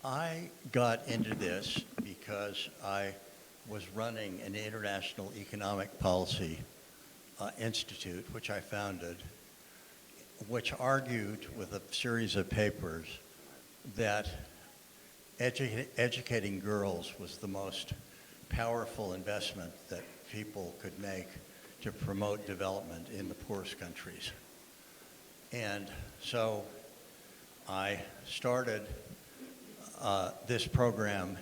I got into this because I was running an international economic policy institute, which I founded, which argued with a series of papers that educating girls was the most powerful investment that people could make to promote development in the poorest countries. And so I started this program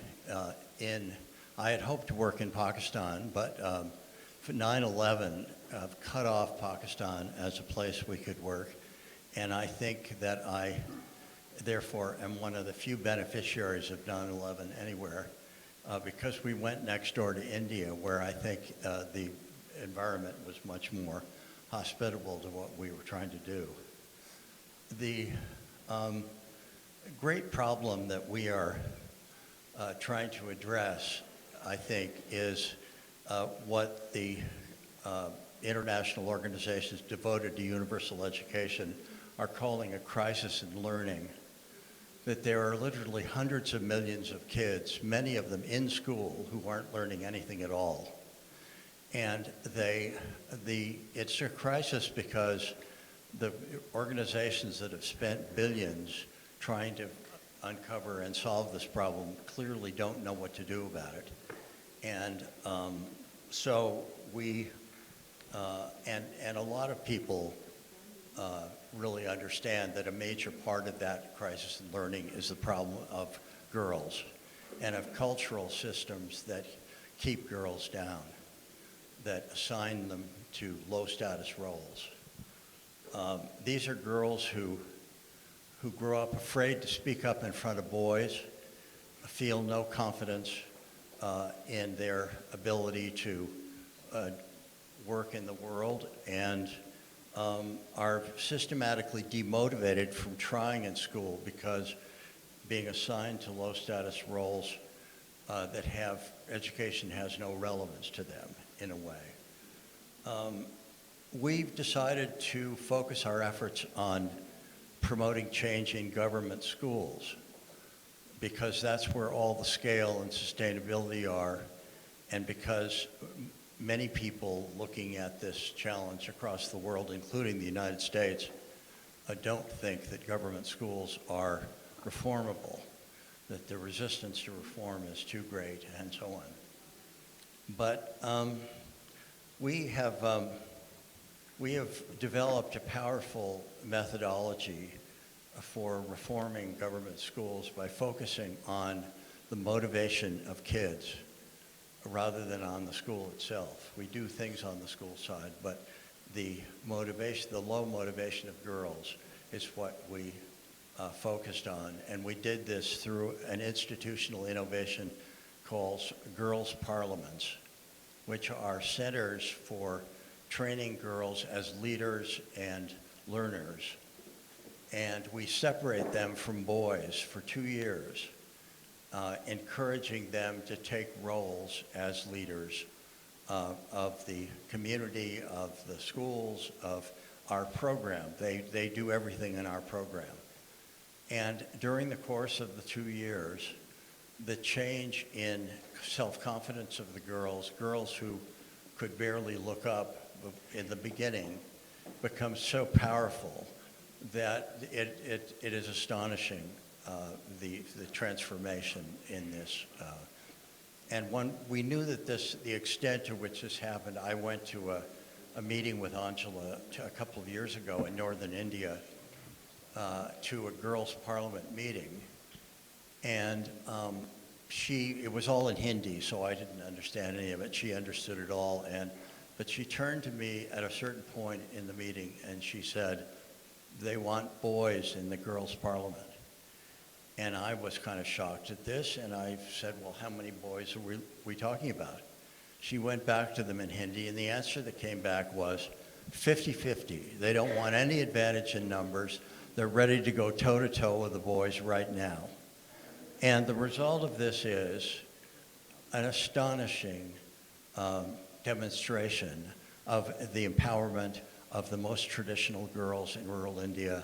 I had hoped to work in Pakistan, but 9/11 cut off Pakistan as a place we could work. And I think that I, therefore, am one of the few beneficiaries of 9/11 anywhere, because we went next door to India, where I think the environment was much more hospitable to what we were trying to do. The great problem that we are trying to address, I think, is what the international organizations devoted to universal education are calling a crisis in learning. That there are literally hundreds of millions of kids, many of them in school, who aren't learning anything at all. And it's a crisis because the organizations that have spent billions trying to uncover and solve this problem clearly don't know what to do about it. And so we, and a lot of people really understand that a major part of that crisis in learning is the problem of girls and of cultural systems that keep girls down, that assign them to low status roles. These are girls who grow up afraid to speak up in front of boys, feel no confidence in their ability to work in the world, and are systematically demotivated from trying in school because being assigned to low status roles that have education has no relevance to them in a way. We've decided to focus our efforts on promoting change in government schools because that's where all the scale and sustainability are, and because many people looking at this challenge across the world, including the United States, don't think that government schools are reformable, that the resistance to reform is too great, and so on. But we have developed a powerful methodology for reforming government schools by focusing on the motivation of kids rather than on the school itself. We do things on the school side, but the motivation, the low motivation of girls is what we focused on. And we did this through an institutional innovation called Girls' Parliaments, which are centers for training girls as leaders and learners. And we separate them from boys for 2 years, encouraging them to take roles as leaders of the community, of the schools, of our program. They do everything in our program. And during the course of the 2 years, the change in self-confidence of the girls who could barely look up in the beginning, becomes so powerful that it is astonishing, the transformation in this. And we knew that the extent to which this happened. I went to a meeting with Anjula a couple of years ago in northern India, to a girls' parliament meeting, and it was all in Hindi, so I didn't understand any of it. She understood it all, but she turned to me at a certain point in the meeting and she said, "They want boys in the girls' parliament." And I was kind of shocked at this, and I said, "Well, how many boys are we talking about?" She went back to them in Hindi, and the answer that came back was 50-50. They don't want any advantage in numbers. They're ready to go toe-to-toe with the boys right now. And the result of this is an astonishing demonstration of the empowerment of the most traditional girls in rural India,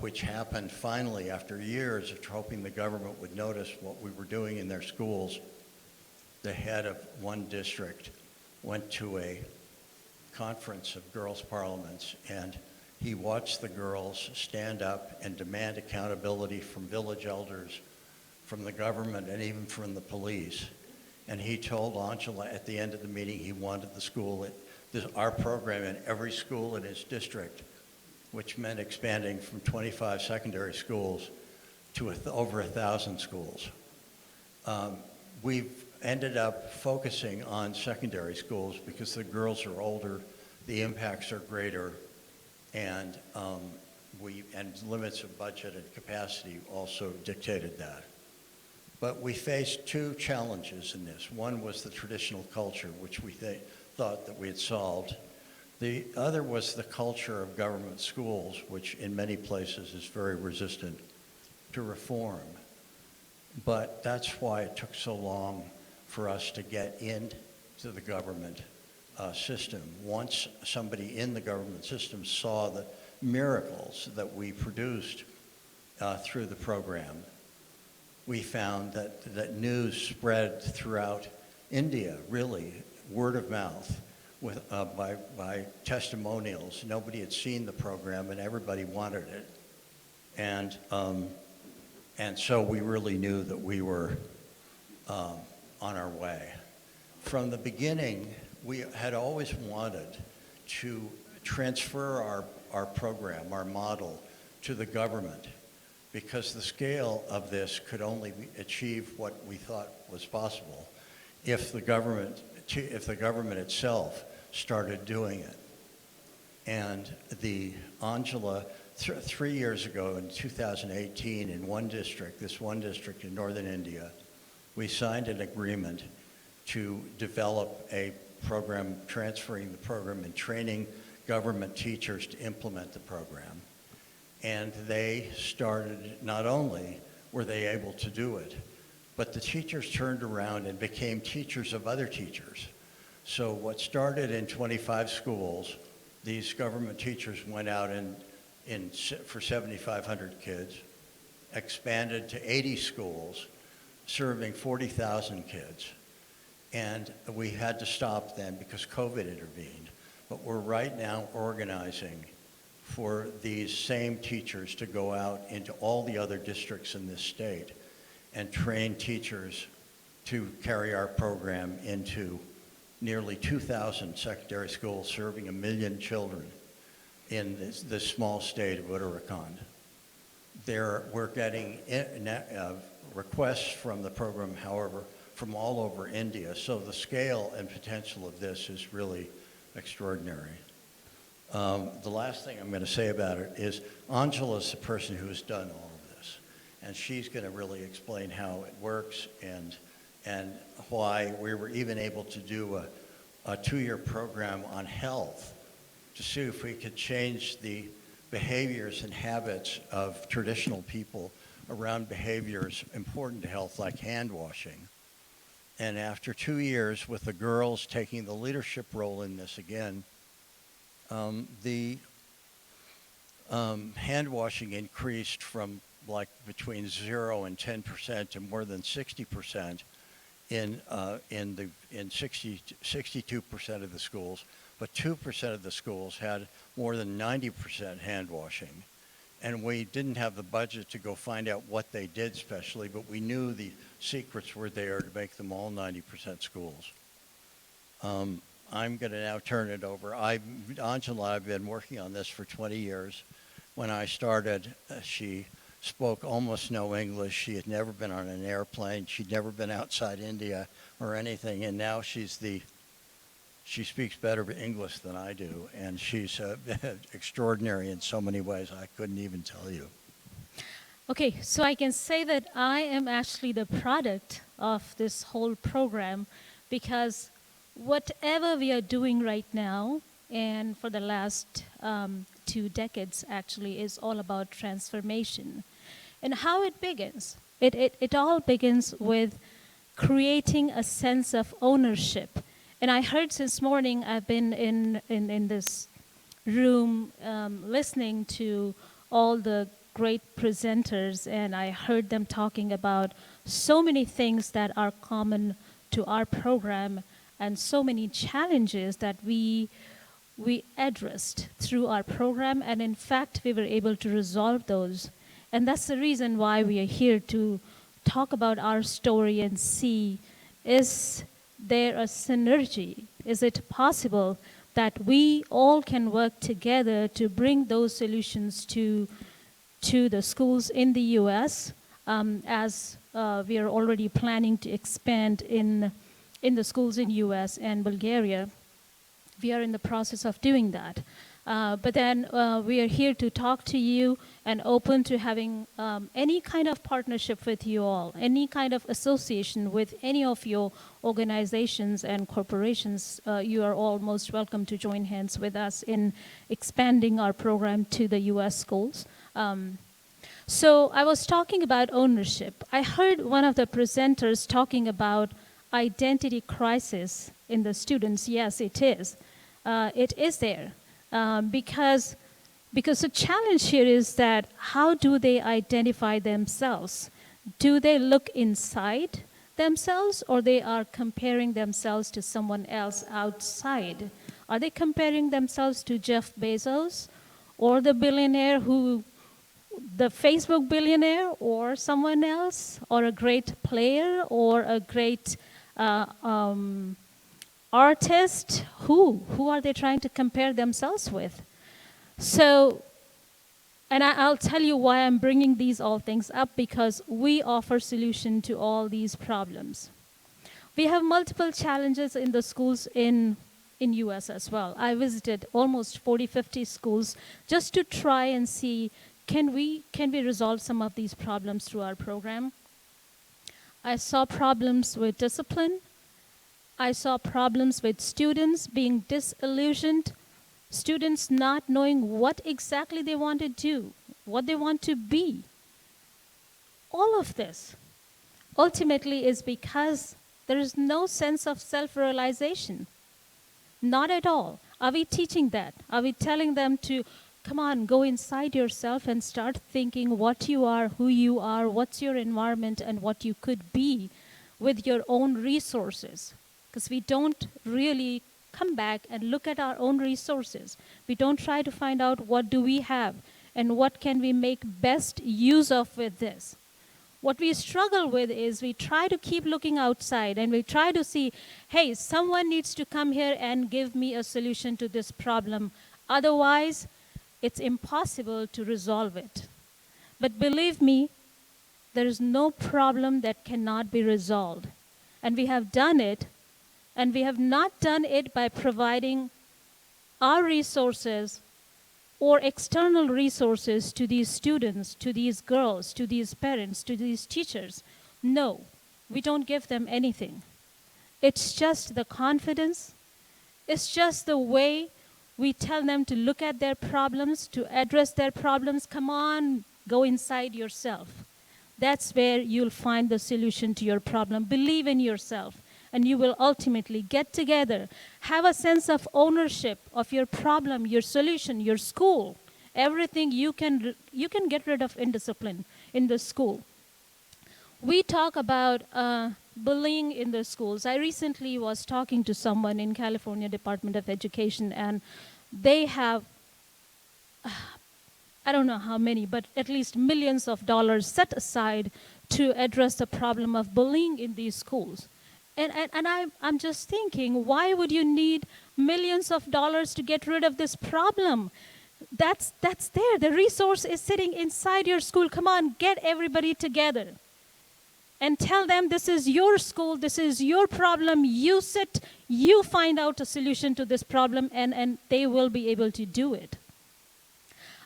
which happened finally after years of hoping the government would notice what we were doing in their schools. The head of one district went to a conference of girls' parliaments, and he watched the girls stand up and demand accountability from village elders, from the government, and even from the police. And he told Anjula at the end of the meeting he wanted the school, our program in every school in his district, which meant expanding from 25 secondary schools to over 1,000 schools. We've ended up focusing on secondary schools because the girls are older, the impacts are greater, and limits of budget and capacity also dictated that. But we faced two challenges in this. One was the traditional culture, which we thought that we had solved. The other was the culture of government schools, which in many places is very resistant to reform. But that's why it took so long for us to get into the government system. Once somebody in the government system saw the miracles that we produced through the program, we found that news spread throughout India, really, word of mouth, by testimonials. Nobody had seen the program, and everybody wanted it. And so we really knew that we were on our way. From the beginning, we had always wanted to transfer our program, our model, to the government, because the scale of this could only achieve what we thought was possible if the government itself started doing it. And Anjula, 3 years ago in 2018, in this one district in northern India, we signed an agreement to develop a program, transferring the program and training government teachers to implement the program. And they started, not only were they able to do it, but the teachers turned around and became teachers of other teachers. So what started in 25 schools, these government teachers went out for 7,500 kids, expanded to 80 schools, serving 40,000 kids. And we had to stop then because COVID intervened. But we're right now organizing for these same teachers to go out into all the other districts in this state and train teachers to carry our program into nearly 2,000 secondary schools, serving 1 million children in this small state of Uttarakhand. We're getting requests from the program, however, from all over India. So the scale and potential of this is really extraordinary. The last thing I'm going to say about it is Anjula's the person who has done all of this. And she's going to really explain how it works and why we were even able to do a 2-year program on health to see if we could change the behaviors and habits of traditional people around behaviors important to health, like hand washing. And after 2 years, with the girls taking the leadership role in this again, the hand washing increased from like between 0 and 10% to more than 60% in 62% of the schools. But 2% of the schools had more than 90% hand washing. And we didn't have the budget to go find out what they did specially, but we knew the secrets were there to make them all 90% schools. I'm going to now turn it over. Anjula, I've been working on this for 20 years. When I started, she spoke almost no English. She had never been on an airplane. She'd never been outside India or anything. And now she speaks better English than I do. And she's extraordinary in so many ways I couldn't even tell you. Okay, so I can say that I am actually the product of this whole program, because whatever we are doing right now, and for the last 2 decades actually, is all about transformation. And how it begins? It all begins with creating a sense of ownership. And I heard since morning, I've been in this room listening to all the great presenters, and I heard them talking about so many things that are common to our program and so many challenges that we addressed through our program, and in fact, we were able to resolve those. And that's the reason why we are here to talk about our story and see, is there a synergy? Is it possible that we all can work together to bring those solutions to the schools in the US, as we are already planning to expand in the schools in US and Bulgaria. We are in the process of doing that. But then we are here to talk to you and open to having any kind of partnership with you all, any kind of association with any of your organizations and corporations. You are all most welcome to join hands with us in expanding our program to the US schools. So I was talking about ownership. I heard one of the presenters talking about identity crisis in the students. Yes, it is. It is there. Because the challenge here is that how do they identify themselves? Do they look inside themselves, or they are comparing themselves to someone else outside? Are they comparing themselves to Jeff Bezos, or the billionaire the Facebook billionaire, or someone else, or a great player, or a great artist? Who are they trying to compare themselves with? So, and I'll tell you why I'm bringing these all things up, because we offer solution to all these problems. We have multiple challenges in the schools in US as well. I visited almost 40, 50 schools just to try and see, can we resolve some of these problems through our program? I saw problems with discipline. I saw problems with students being disillusioned, students not knowing what exactly they want to do, what they want to be. All of this ultimately is because there is no sense of self-realization. Not at all. Are we teaching that? Are we telling them to, come on, go inside yourself and start thinking what you are, who you are, what's your environment, and what you could be with your own resources? Because we don't really come back and look at our own resources. We don't try to find out what do we have and what can we make best use of with this. What we struggle with is we try to keep looking outside and we try to see, hey, someone needs to come here and give me a solution to this problem. Otherwise, it's impossible to resolve it. But believe me, there is no problem that cannot be resolved. And we have done it, and we have not done it by providing our resources or external resources to these students, to these girls, to these parents, to these teachers. No, we don't give them anything. It's just the confidence. It's just the way we tell them to look at their problems, to address their problems. Come on, go inside yourself. That's where you'll find the solution to your problem. Believe in yourself, and you will ultimately get together. Have a sense of ownership of your problem, your solution, your school, everything you can get rid of indiscipline in the school. We talk about bullying in the schools. I recently was talking to someone in California Department of Education, and they have, I don't know how many, but at least millions of dollars set aside to address the problem of bullying in these schools. And I'm just thinking, why would you need millions of dollars to get rid of this problem? That's there. The resource is sitting inside your school. Come on, get everybody together and tell them this is your school, this is your problem. You sit, you find out a solution to this problem, and they will be able to do it.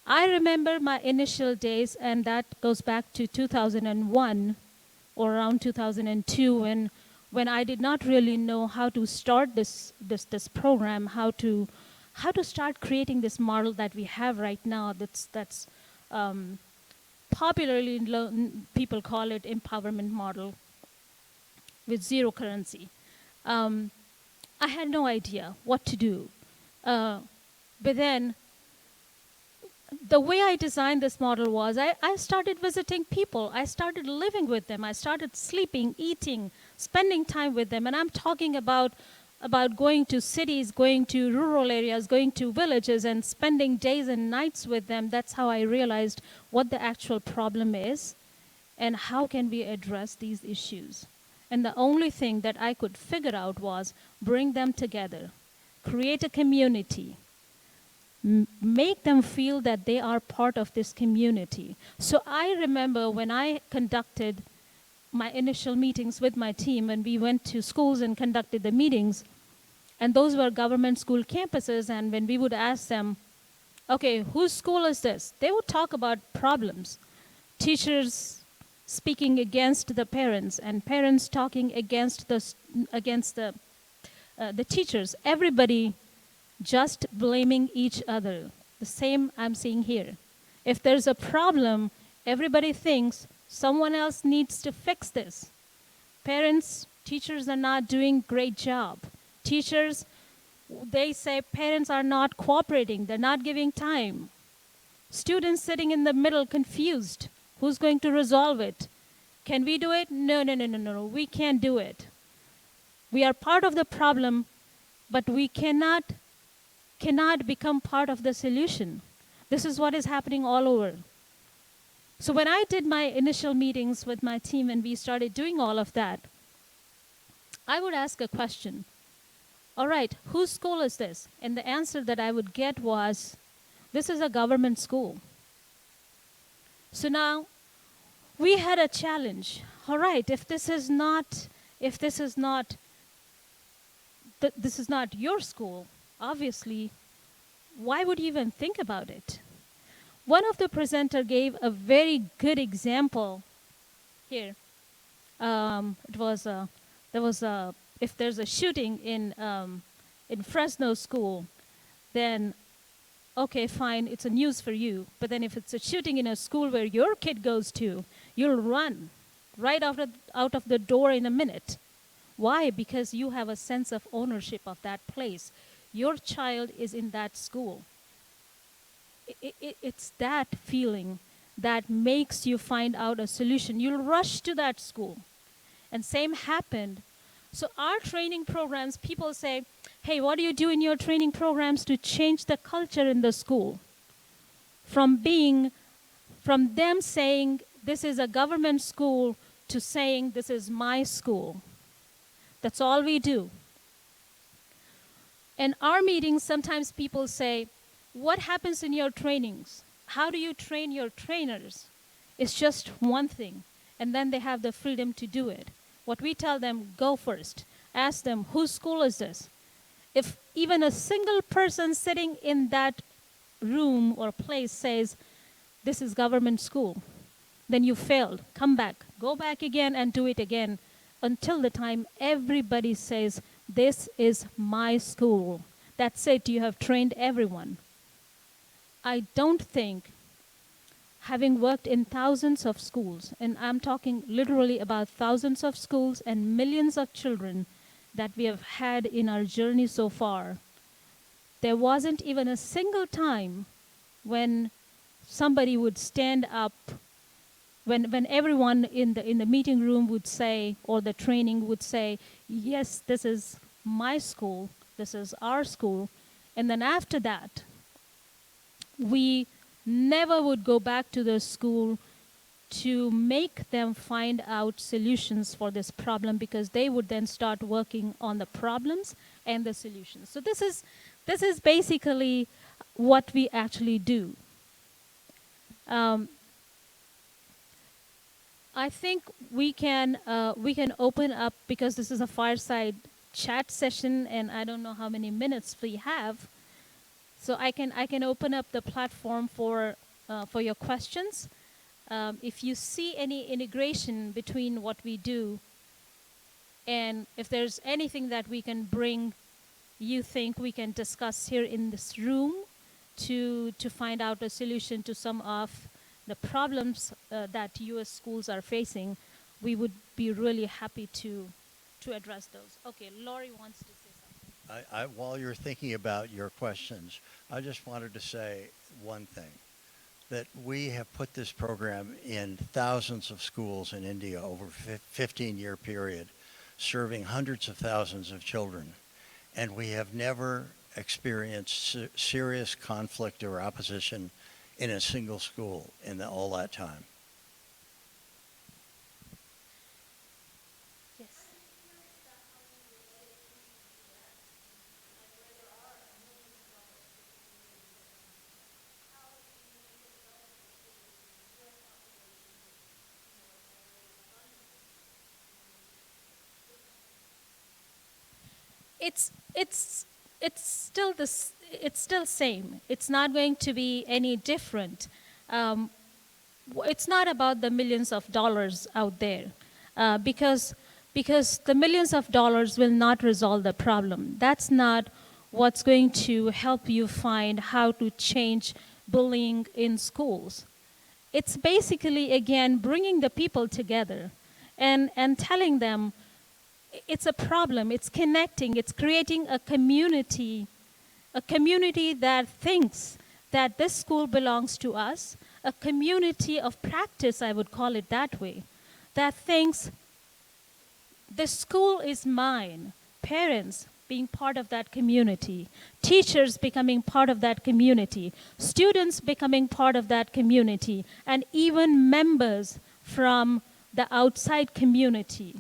I remember my initial days, and that goes back to 2001 or around 2002 when I did not really know how to start this program, how to start creating this model that we have right now. That's popularly people call it empowerment model with zero currency. I had no idea what to do, but then the way I designed this model was I started visiting people. I started living with them. I started sleeping, eating, spending time with them. And I'm talking about going to cities, going to rural areas, going to villages, and spending days and nights with them. That's how I realized what the actual problem is and how can we address these issues. And the only thing that I could figure out was bring them together, create a community, make them feel that they are part of this community. So I remember when I conducted my initial meetings with my team, and we went to schools and conducted the meetings, and those were government school campuses, and when we would ask them, okay, whose school is this? They would talk about problems. Teachers speaking against the parents, and parents talking against the teachers. Everybody just blaming each other. The same I'm seeing here. If there's a problem, everybody thinks someone else needs to fix this. Parents, teachers are not doing great job. Teachers, they say parents are not cooperating, they're not giving time. Students sitting in the middle confused. Who's going to resolve it? Can we do it? No, we can't do it. We are part of the problem, but we cannot become part of the solution. This is what is happening all over. So when I did my initial meetings with my team and we started doing all of that, I would ask a question. All right, whose school is this? And the answer that I would get was, this is a government school. So now we had a challenge. All right, if this is not your school, obviously, why would you even think about it? One of the presenter gave a very good example here. If there's a shooting in Fresno school, then okay, fine, it's a news for you. But then if it's a shooting in a school where your kid goes to, you'll run right out of the door in a minute. Why? Because you have a sense of ownership of that place. Your child is in that school. It's that feeling that makes you find out a solution. You'll rush to that school. And same happened. So our training programs, people say, hey, what do you do in your training programs to change the culture in the school? From them saying this is a government school to saying this is my school. That's all we do. In our meetings, sometimes people say, what happens in your trainings? How do you train your trainers? It's just one thing. And then they have the freedom to do it. What we tell them, go first. Ask them, whose school is this? If even a single person sitting in that room or place says, this is government school, then you failed. Come back. Go back again and do it again until the time everybody says, this is my school. That's it. You have trained everyone. I don't think, having worked in thousands of schools, and I'm talking literally about thousands of schools and millions of children that we have had in our journey so far, there wasn't even a single time when somebody would stand up, when everyone in the meeting room would say, or the training would say, yes, this is my school, this is our school. And then after that, we never would go back to the school to make them find out solutions for this problem, because they would then start working on the problems and the solutions. So this is basically what we actually do. I think we can open up, because this is a fireside chat session, and I don't know how many minutes we have. So I can open up the platform for your questions. If you see any integration between what we do, and if there's anything that we can bring, you think we can discuss here in this room to find out a solution to some of the problems that U.S. schools are facing, we would be really happy to address those. Okay, Lori wants to say something. While you're thinking about your questions, I just wanted to say one thing. that we have put this program in thousands of schools in India over a 15-year period, serving hundreds of thousands of children. And we have never experienced serious conflict or opposition in a single school in all that time. Yes. It's still this. It's still same. It's not going to be any different. It's not about the millions of dollars out there, because the millions of dollars will not resolve the problem. That's not what's going to help you find how to change bullying in schools. It's basically, again, bringing the people together and telling them it's a problem, it's connecting, it's creating a community that thinks that this school belongs to us, a community of practice, I would call it that way, that thinks this school is mine, parents being part of that community, teachers becoming part of that community, students becoming part of that community, and even members from the outside community.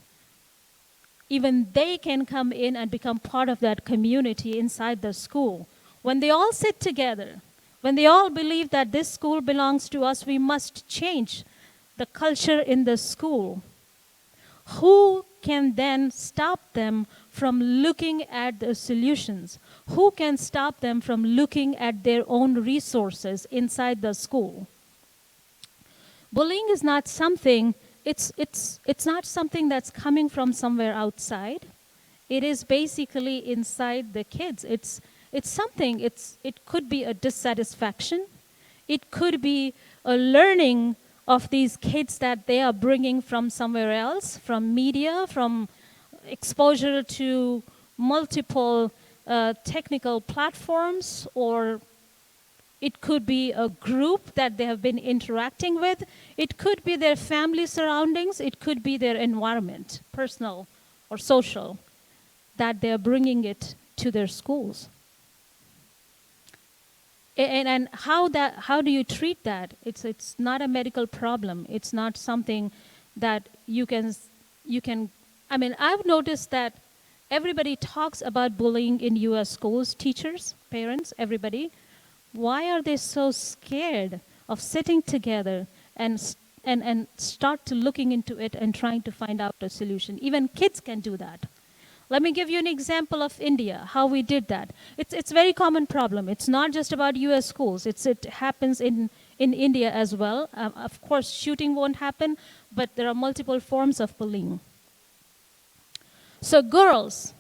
Even they can come in and become part of that community inside the school. When they all sit together, when they all believe that this school belongs to us, we must change the culture in the school. Who can then stop them from looking at the solutions? Who can stop them from looking at their own resources inside the school? Bullying is not something, it's not something that's coming from somewhere outside. It is basically inside the kids. It could be a dissatisfaction. It could be a learning of these kids that they are bringing from somewhere else, from media, from exposure to multiple technical platforms, or it could be a group that they have been interacting with. It could be their family surroundings. It could be their environment, personal or social, that they're bringing it to their schools. And how do you treat that? It's not a medical problem. It's not something that you can. I mean, I've noticed that everybody talks about bullying in U.S. schools, teachers, parents, everybody. Why are they so scared of sitting together and start to looking into it and trying to find out a solution? Even kids can do that. Let me give you an example of India, how we did that. It's a very common problem. It's not just about U.S. schools. It happens in India as well. Of course, shooting won't happen, but there are multiple forms of bullying. So girls,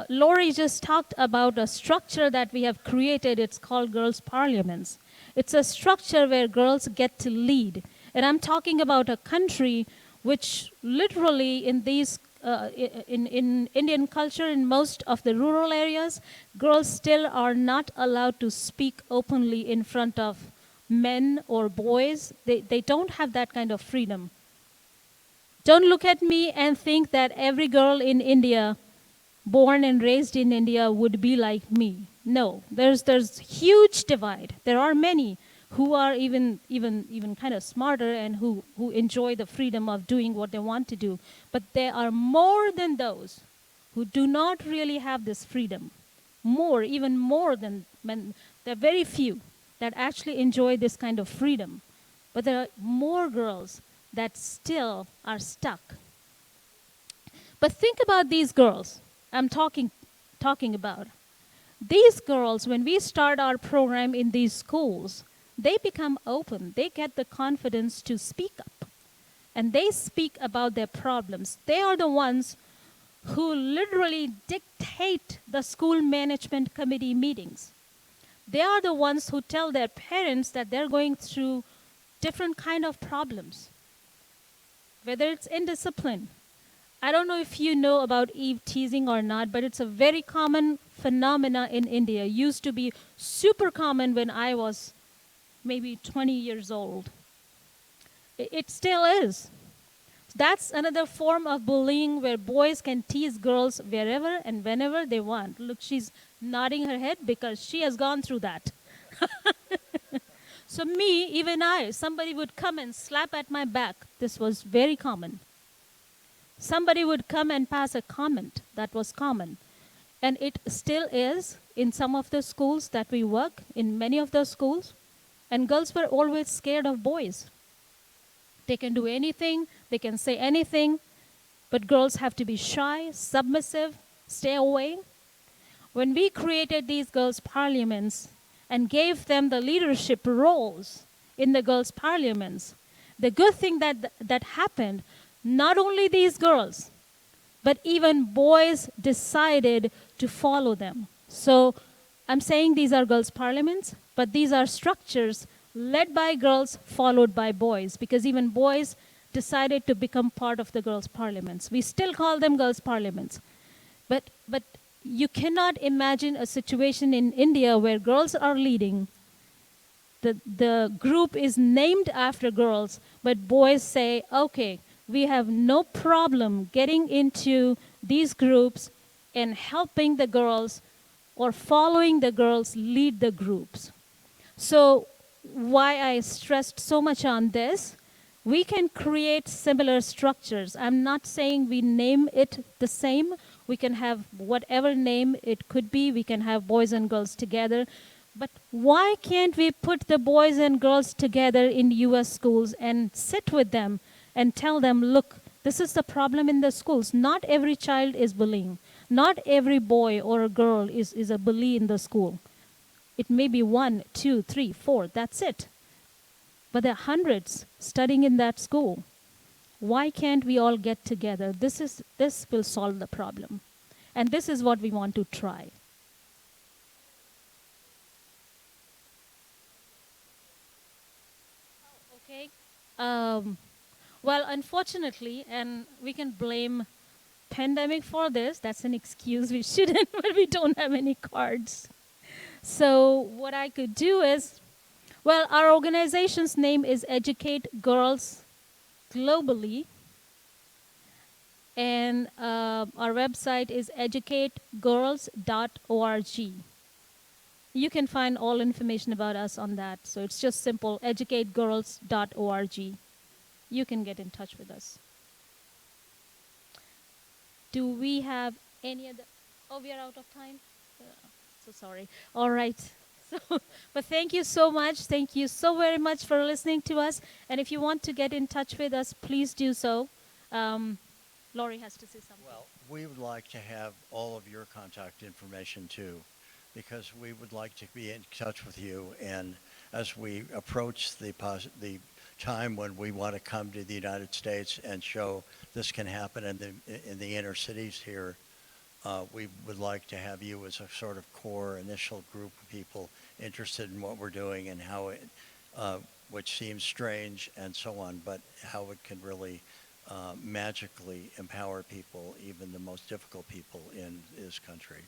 Lori just talked about a structure that we have created. It's called Girls' Parliaments. It's a structure where girls get to lead. And I'm talking about a country which literally in these in Indian culture, in most of the rural areas, girls still are not allowed to speak openly in front of men or boys. They don't have that kind of freedom. Don't look at me and think that every girl in India, born and raised in India, would be like me. No, there's huge divide. There are many who are even kind of smarter and who enjoy the freedom of doing what they want to do. But there are more than those who do not really have this freedom. Even more than men. There are very few that actually enjoy this kind of freedom. But there are more girls that still are stuck. But think about these girls I'm talking about. These girls, when we start our program in these schools, they become open. They get the confidence to speak up. And they speak about their problems. They are the ones who literally dictate the school management committee meetings. They are the ones who tell their parents that they're going through different kind of problems. Whether it's indiscipline. I don't know if you know about eve teasing or not, but it's a very common phenomena in India. It used to be super common when I was maybe 20 years old. It still is. That's another form of bullying where boys can tease girls wherever and whenever they want. Look, she's nodding her head because she has gone through that. So me, even I, somebody would come and slap at my back. This was very common. Somebody would come and pass a comment. That was common. And it still is in some of the schools that we work, in many of the schools. And girls were always scared of boys. They can do anything, they can say anything, but girls have to be shy, submissive, stay away. When we created these girls' parliaments and gave them the leadership roles in the girls' parliaments, the good thing that happened, not only these girls, but even boys decided to follow them. So I'm saying these are girls' parliaments, but these are structures led by girls, followed by boys, because even boys decided to become part of the girls' parliaments. We still call them girls' parliaments. But you cannot imagine a situation in India where girls are leading. The group is named after girls, but boys say, okay, we have no problem getting into these groups and helping the girls or following the girls lead the groups. So why I stressed so much on this, we can create similar structures. I'm not saying we name it the same. We can have whatever name it could be. We can have boys and girls together. But why can't we put the boys and girls together in US schools and sit with them and tell them, look, this is the problem in the schools. Not every child is bullying. Not every boy or a girl is a bully in the school. It may be 1, 2, 3, 4, that's it. But there are hundreds studying in that school. Why can't we all get together? This will solve the problem. And this is what we want to try. Okay. Well, unfortunately, and we can blame pandemic for this. That's an excuse we shouldn't, but we don't have any cards. So what I could do is, well, our organization's name is Educate Girls Globally. And our website is educategirls.org. You can find all information about us on that. So it's just simple, educategirls.org. You can get in touch with us. Do we have any other? Oh, we are out of time? So sorry. All right. So, but thank you so much. Thank you so very much for listening to us. And if you want to get in touch with us, please do so. Lori has to say something. Well, we would like to have all of your contact information too, because we would like to be in touch with you. And as we approach the time when we want to come to the United States and show this can happen in the inner cities here, we would like to have you as a sort of core initial group of people interested in what we're doing and how it, which seems strange and so on, but how it can really magically empower people, even the most difficult people in this country.